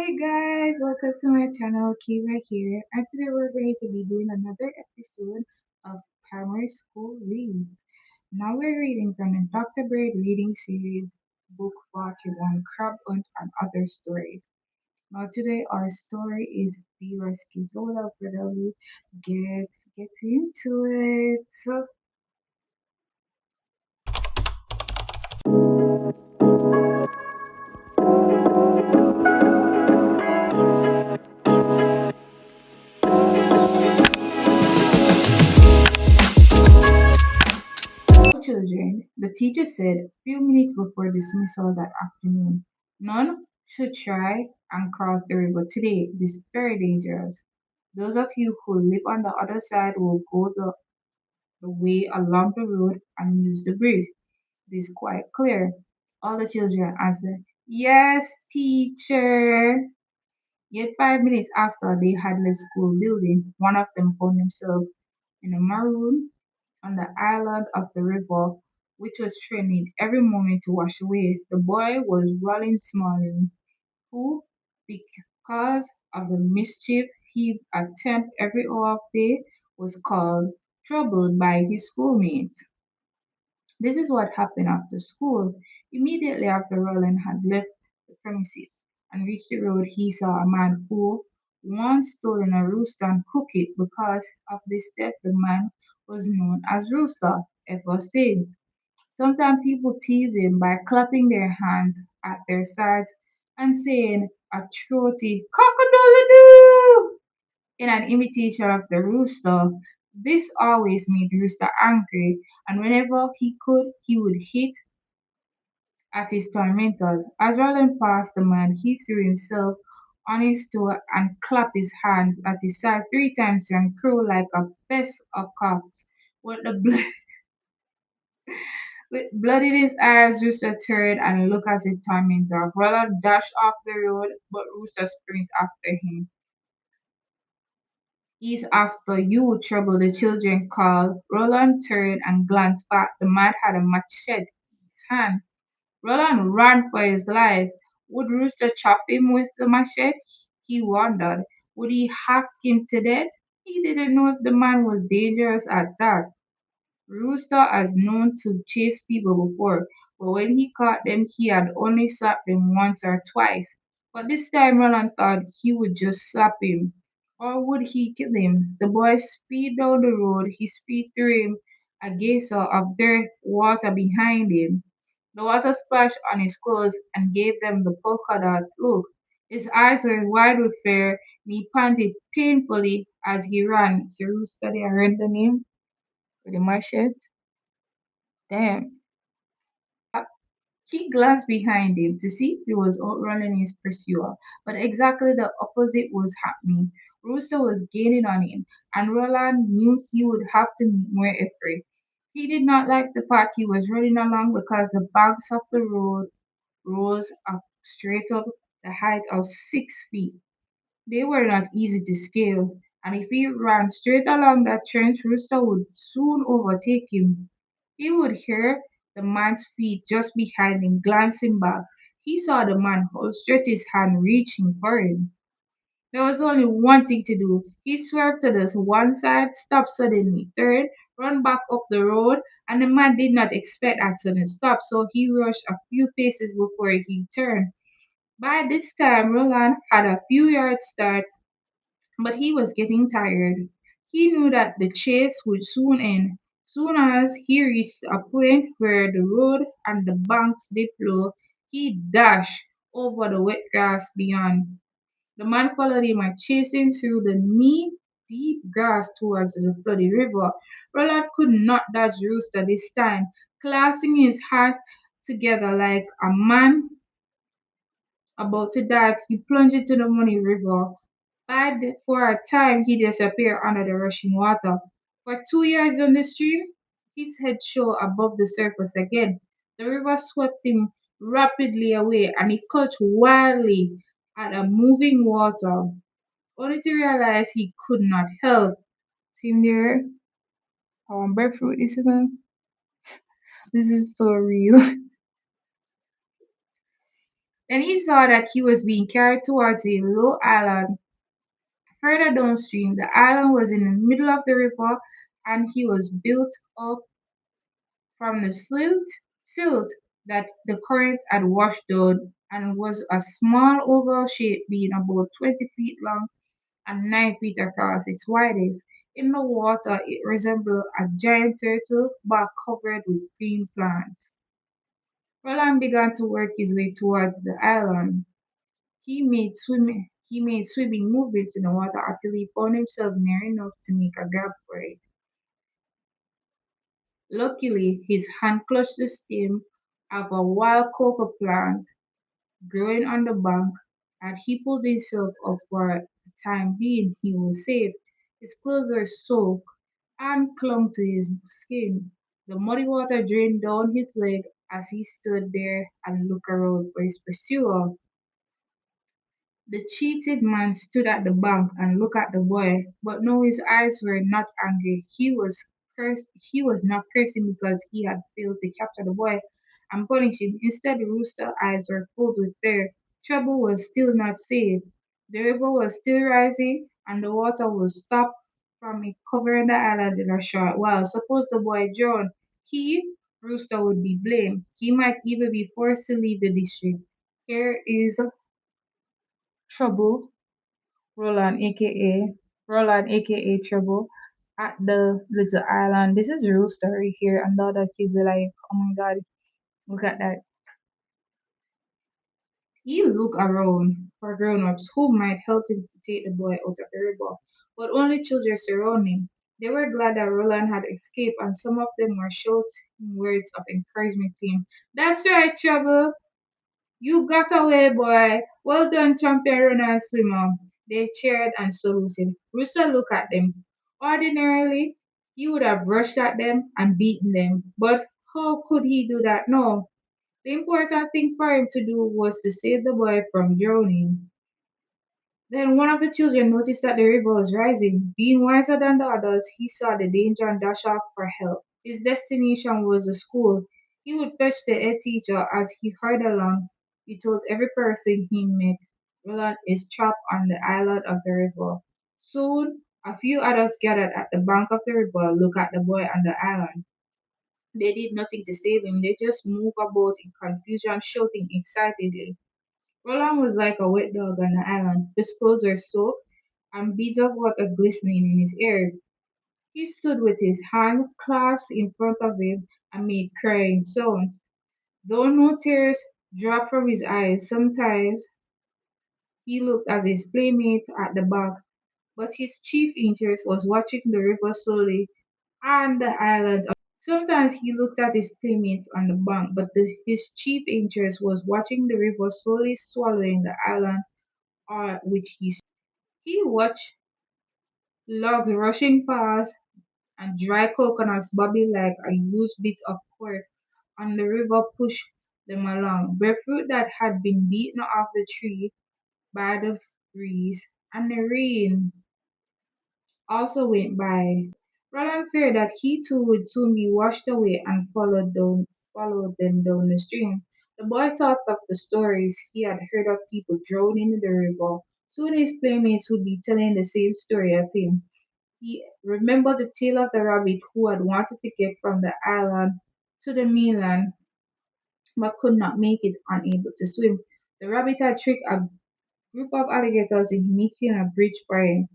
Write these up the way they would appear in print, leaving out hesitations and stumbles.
Hey guys, welcome to my channel, Kiva here, and today we're going to be doing another episode of Primary School Reads. Now we're reading from the Dr. Bird reading series, Book 41, Crab Hunt and Other Stories. Now today our story is The Rescue. So without further ado, get into it. Children, the teacher said a few minutes before dismissal that afternoon. None should try and cross the river today. It is very dangerous. Those of you who live on the other side will go the way along the road and use the bridge. It is quite clear. All the children answered, "Yes, teacher." Yet 5 minutes after they had left school building, one of them found himself in a maroon on the island of the river, which was threatening every moment to wash away. The boy was Rollin Smalley, who, because of the mischief he'd attempt every hour of day, was called troubled by his schoolmates. This is what happened after school. Immediately after Roland had left the premises and reached the road, he saw a man who once stolen a rooster and cooked it. Because of this theft, the man was known as Rooster ever since. Sometimes people tease him by clapping their hands at their sides and saying a throaty cock-a-doodle-doo in an imitation of the rooster. This always made Rooster angry, and whenever he could, he would hit at his tormentors. As Roland passed the man, he threw himself on his toe and clapped his hands at his side 3 times and crew like a pest of cocks. With the blood, with blood in his eyes, Rooster turned and looked at his tormentor. Roland dashed off the road, but Rooster sprinted after him. "He's after you, Trouble," the children called. Roland turned and glanced back. The man had a machete in his hand. Roland ran for his life. Would Rooster chop him with the machete? He wondered. Would he hack him to death? He didn't know if the man was dangerous at that. Rooster has known to chase people before, but when he caught them, he had only slapped them once or twice. But this time Roland thought he would just slap him. Or would he kill him? The boy speed down the road, his feet threw him a geyser of dirt water behind him. The water splashed on his clothes and gave them the polka dot look. His eyes were wide with fear, and he panted painfully as he ran. It's a rooster there, I read the name with the machete. Damn. He glanced behind him to see if he was outrunning his pursuer, but exactly the opposite was happening. Rooster was gaining on him, and Roland knew he would have to meet more effort. He did not like the path he was running along because the banks of the road rose up straight up the height of 6 feet. They were not easy to scale, and if he ran straight along that trench, Rooster would soon overtake him. He would hear the man's feet just behind him glancing back. He saw the man stretch his hand reaching for him. There was only one thing to do. He swerved to the one side, stopped suddenly, turned, ran back up the road, and the man did not expect that sudden stop, so he rushed a few paces before he turned. By this time, Roland had a few yards start, but he was getting tired. He knew that the chase would soon end. Soon as he reached a point where the road and the banks did flow, he dashed over the wet grass beyond. The man followed him and chased him through the knee-deep grass towards the flooded river. Roland could not dodge Rooster this time. Clasping his hands together like a man about to dive, he plunged into the muddy river. For a time he disappeared under the rushing water. For 2 yards on the stream, his head showed above the surface again. The river swept him rapidly away, and he clutched wildly at the moving water, only to realize he could not help. See there? How I'm breadfruit this is this is so real. Then he saw that he was being carried towards a low island further downstream. The island was in the middle of the river and he was built up from the silt that the current had washed down and was a small oval shape being about 20 feet long and 9 feet across its widest. In the water, it resembled a giant turtle back covered with green plants. Roland began to work his way towards the island. He made swimming movements in the water until he found himself near enough to make a grab for it. Luckily, his hand clutched the stem of a wild cocoa plant growing on the bank, and he pulled himself up for the time being. He was safe. His clothes were soaked and clung to his skin. The muddy water drained down his leg as he stood there and looked around for his pursuer. The cheated man stood at the bank and looked at the boy, but no, his eyes were not angry. He was not cursing because he had failed to capture the boy and punish him. Instead, the rooster's eyes were filled with fear. Trouble was still not safe. The river was still rising, and the water would stop from it covering the island in a short while. Suppose the boy drowned, he, Rooster, would be blamed. He might even be forced to leave the district. Here is trouble Roland, aka Trouble, at the little island. This is a real story here, and the other kids are like, "Oh my God, look at that!" He looked around for grown-ups who might help him to take the boy out of the river, but only children surrounded him. They were glad that Roland had escaped, and some of them were shouting words of encouragement to him. That's right, Trouble. You got away, boy. Well done, champion runner and swimmer. They cheered and saluted. Rooster looked at them. Ordinarily, he would have rushed at them and beaten them, but how could he do that? No. The important thing for him to do was to save the boy from drowning. Then one of the children noticed that the river was rising. Being wiser than the others, he saw the danger and dashed off for help. His destination was the school. He would fetch the head teacher as he hurried along. He told every person he met, Roland is trapped on the island of the river. Soon, a few adults gathered at the bank of the river looked at the boy on the island. They did nothing to save him. They just moved about in confusion, shouting excitedly. Roland was like a wet dog on the island. His clothes were soaked and beads of water glistening in his hair. He stood with his hand clasped in front of him and made crying sounds. Though no tears dropped from his eyes, sometimes he looked at his playmates at the back, but his chief interest was watching the river slowly and the island. Sometimes he looked at his playmates on the bank, but his chief interest was watching the river slowly swallowing the island on which he stood. He watched logs rushing past and dry coconuts bobbing like a huge bit of cork on the river push them along. Breadfruit that had been beaten off the tree by the breeze and the rain also went by. Roland feared that he too would soon be washed away and followed them down the stream. The boy thought of the stories he had heard of people drowning in the river. Soon his playmates would be telling the same story of him. He remembered the tale of the rabbit who had wanted to get from the island to the mainland but could not make it, unable to swim. The rabbit had tricked a group of alligators into making a bridge for him.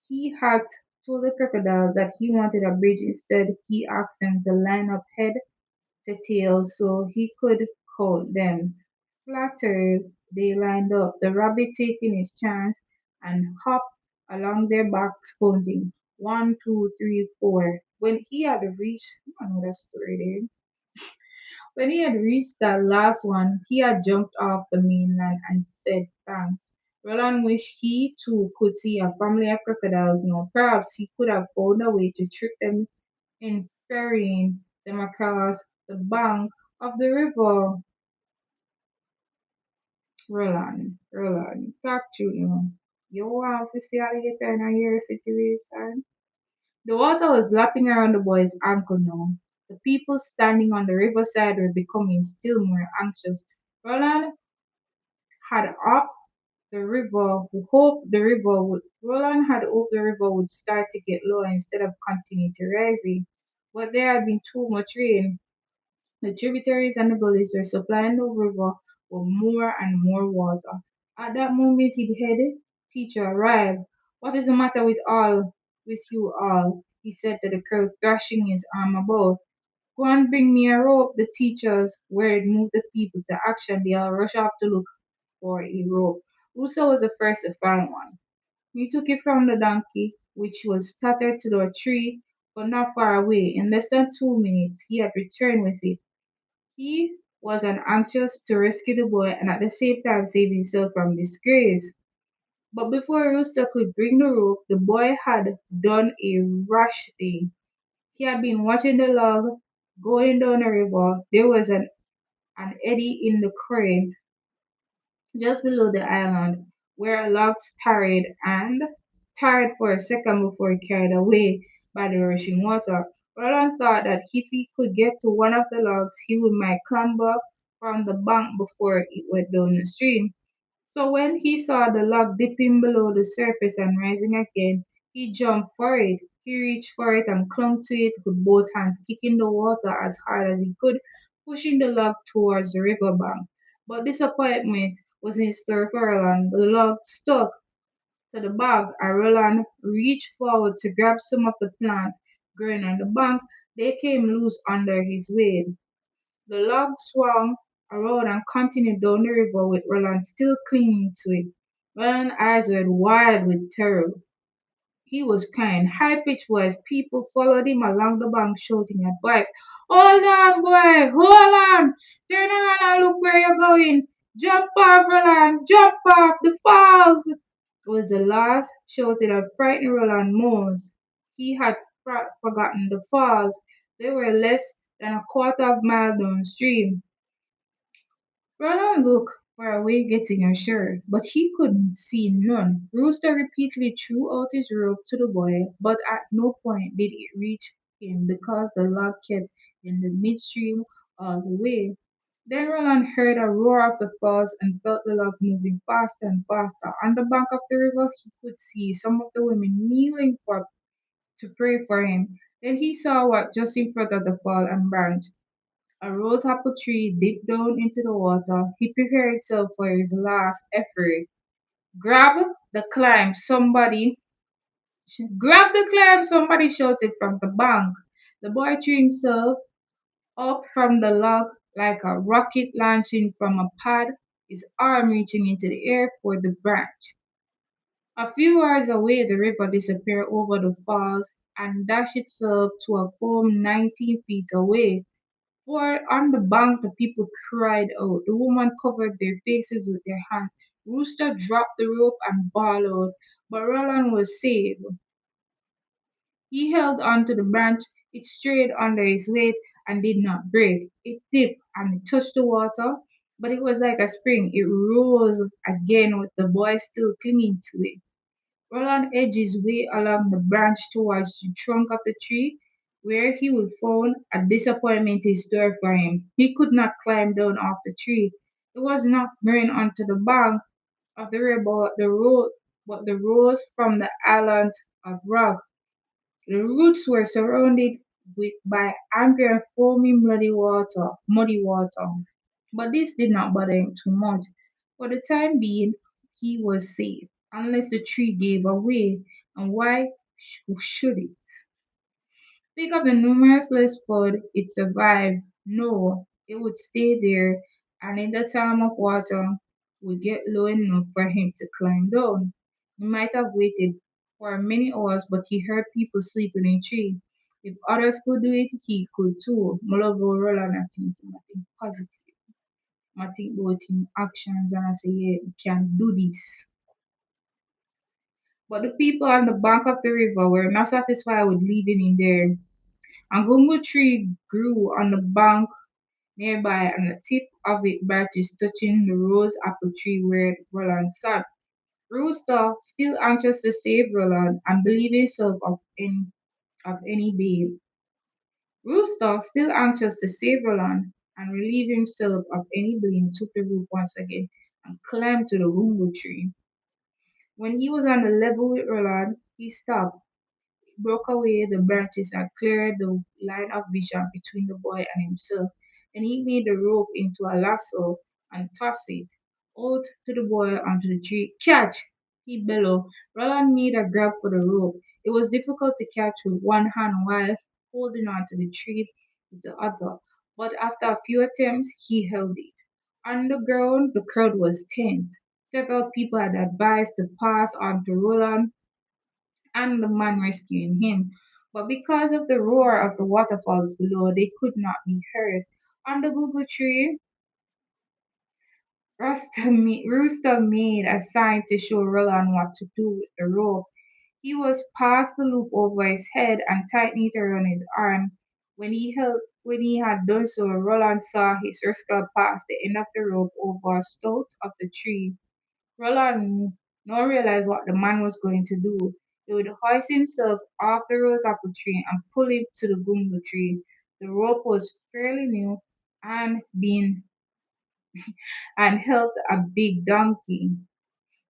He had told the crocodiles that he wanted a bridge. Instead, he asked them to line up head to tail so he could count them. Flattered, they lined up, the rabbit taking his chance and hopped along their backs, counting 1, 2, 3, 4. I know that story there. When he had reached that last one, he had jumped off the mainland and said thanks. Roland wished he too could see a family of crocodiles now. Perhaps he could have found a way to trick them in ferrying them across the bank of the river. Roland, talk to him. You want to see alligator in a your situation? The water was lapping around the boy's ankle now. The people standing on the riverside were becoming still more anxious. Roland had up Roland had hoped the river would start to get lower instead of continuing to rising. But there had been too much rain. The tributaries and the gullies were supplying the river with more and more water. At that moment his head teacher arrived. What is the matter with you all? He said to the crowd, thrashing his arm about. Go and bring me a rope. The teacher's word moved the people to action. They all rushed off to look for a rope. Russo was the first to find one. He took it from the donkey, which was tethered to a tree, but not far away. In less than 2 minutes, he had returned with it. He was anxious to rescue the boy and at the same time save himself from disgrace. But before Rooster could bring the rope, the boy had done a rash thing. He had been watching the log going down the river. There was an eddy in the current just below the island, where logs tarried for a second before it carried away by the rushing water. Roland thought that if he could get to one of the logs, he would might clamber from the bank before it went down the stream. So when he saw the log dipping below the surface and rising again, he jumped for it. He reached for it and clung to it with both hands, kicking the water as hard as he could, pushing the log towards the river bank. But disappointment was in store for Roland. The log stuck to the bank and Roland reached forward to grab some of the plant growing on the bank. They came loose under his weight. The log swung around and continued down the river with Roland still clinging to it. Roland's eyes were wide with terror. He was crying high pitched voice. People followed him along the bank shouting advice. Hold on, boy, hold on. Turn around and look where you're going. Jump off, Roland, jump off the falls. Was the last shouted and frightened Roland most. He had forgotten the falls. They were less than a quarter of a mile downstream. Roland looked for a way getting ashore, but he could see none. Rooster repeatedly threw out his rope to the boy, but at no point did it reach him because the log kept in the midstream all the way. Then Roland heard a roar of the falls and felt the log moving faster and faster. On the bank of the river, he could see some of the women kneeling to pray for him. Then he saw what just in front of the fall and branch. A rose apple tree dipped down into the water. He prepared himself for his last effort. Grab the climb, somebody! Grab the climb, somebody shouted from the bank. The boy threw himself up from the log like a rocket launching from a pad, his arm reaching into the air for the branch. A few yards away, the river disappeared over the falls and dashed itself to a foam 19 feet away. For on the bank the people cried out. The women covered their faces with their hands. Rooster dropped the rope and bawled out, but Roland was safe. He held on to the branch. It strayed under his weight and did not break. It dipped and it touched the water, but it was like a spring. It rose again with the boy still clinging to it. Roland edged his way along the branch towards the trunk of the tree, where he would find a disappointment in store for him. He could not climb down off the tree. It was not growing onto the bank of the river, but the rose from the island of rock. The roots were surrounded by angry and foamy muddy water. But this did not bother him too much. For the time being, he was safe, unless the tree gave away. And why should it? Think of the numerous less food it survived. No, it would stay there, and in the time of water would get low enough for him to climb down. He might have waited for many hours, but he heard people sleeping in trees. If others could do it, he could too. Mulligan Roland and thinking, I think positive. I think about him actions and I say, yeah, he can do this. But the people on the bank of the river were not satisfied with leaving him there. A gungo tree grew on the bank nearby, and the tip of its branches touching the rose apple tree where Roland sat. Rooster, still anxious to save Roland and believe himself of any babe. Rooster, still anxious to save Roland and relieve himself of any blame, took the rope once again and climbed to the bamboo tree. When he was on the level with Roland, he stopped, broke away the branches, and cleared the line of vision between the boy and himself. Then he made the rope into a lasso and tossed it out to the boy onto the tree. Catch! He bellowed. Roland made a grab for the rope. It was difficult to catch with one hand while holding on to the tree with the other, but after a few attempts, he held it. On the ground, the crowd was tense. Several people had advised to pass on to Roland and the man rescuing him, but because of the roar of the waterfalls below, they could not be heard. On the Google tree, Rooster made a sign to show Roland what to do with the rope. He was passed the loop over his head and tightened it around his arm. When he had done so, Roland saw his rescuer pass the end of the rope over a stout of the tree. Roland now realized what the man was going to do. He would hoist himself off the rose apple tree and pull him to the gungo tree. The rope was fairly new and being and held a big donkey,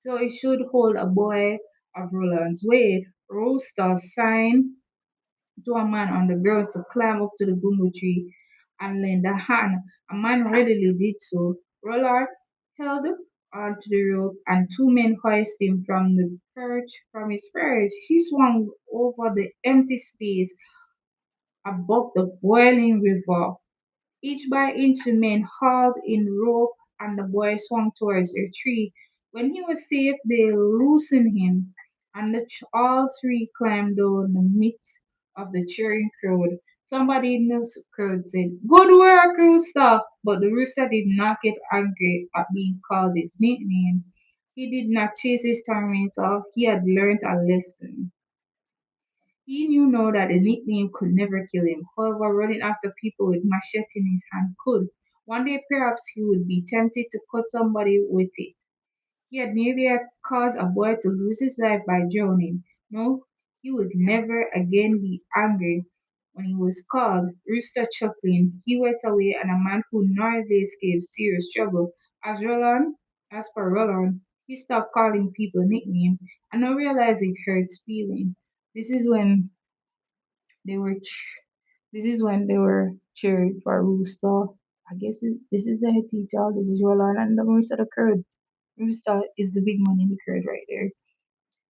so it should hold a boy of Roland's weight. Rooster signed to a man on the ground to climb up to the gungo tree and lend a hand. A man readily did so. Roland held onto the rope and two men hoisted him from his perch. He swung over the empty space above the boiling river. Each by inch the men hauled in rope and the boy swung towards their tree. When he was safe, they loosened him, and all three climbed down the midst of the cheering crowd. Somebody in the crowd said, "Good work, Rooster!" But the rooster did not get angry at being called his nickname. He did not chase his tormentor. He had learned a lesson. He knew now that the nickname could never kill him. However, running after people with machete in his hand could. One day perhaps he would be tempted to cut somebody with it. He had nearly caused a boy to lose his life by drowning. No, he would never again be angry. When he was called, Rooster chuckling, he went away and a man who narrowly escaped serious trouble. As for Roland, he stopped calling people nicknames and now realized it hurts feeling. This is when they were this is when they were cheering for Rooster. This is the head teacher. This is Roland, and the rest of the crowd. Rooster is the big man in the crowd right there.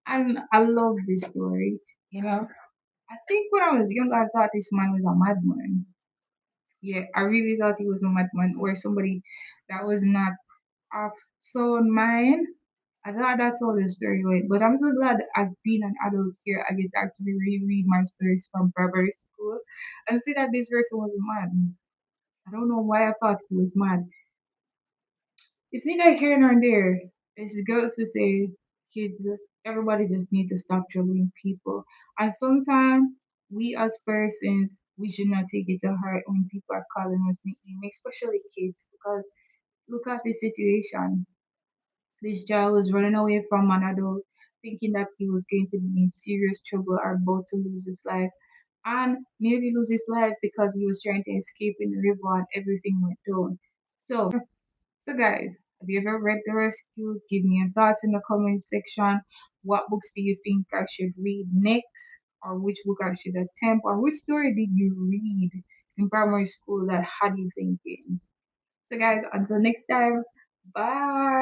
And I love this story. You know, I think when I was young, I thought this man was a madman. Yeah, I really thought he was a madman or somebody that was not of sound mind. I thought that's all the story went. But I'm so glad as being an adult here, I get to actually reread my stories from primary school and see that this person was mad. I don't know why I thought he was mad. It's neither here nor there. It goes to say, kids, everybody just need to stop troubling people. And sometimes we as persons, we should not take it to heart when people are calling us nicknames, especially kids, because look at the situation. This child was running away from an adult, thinking that he was going to be in serious trouble or about to lose his life, and nearly lose his life because he was trying to escape in the river and everything went down. So guys, have you ever read The Rescue? Give me your thoughts in the comment section. What books do you think I should read next? Or which book I should attempt? Or which story did you read in primary school that had you thinking? So guys, until next time, bye.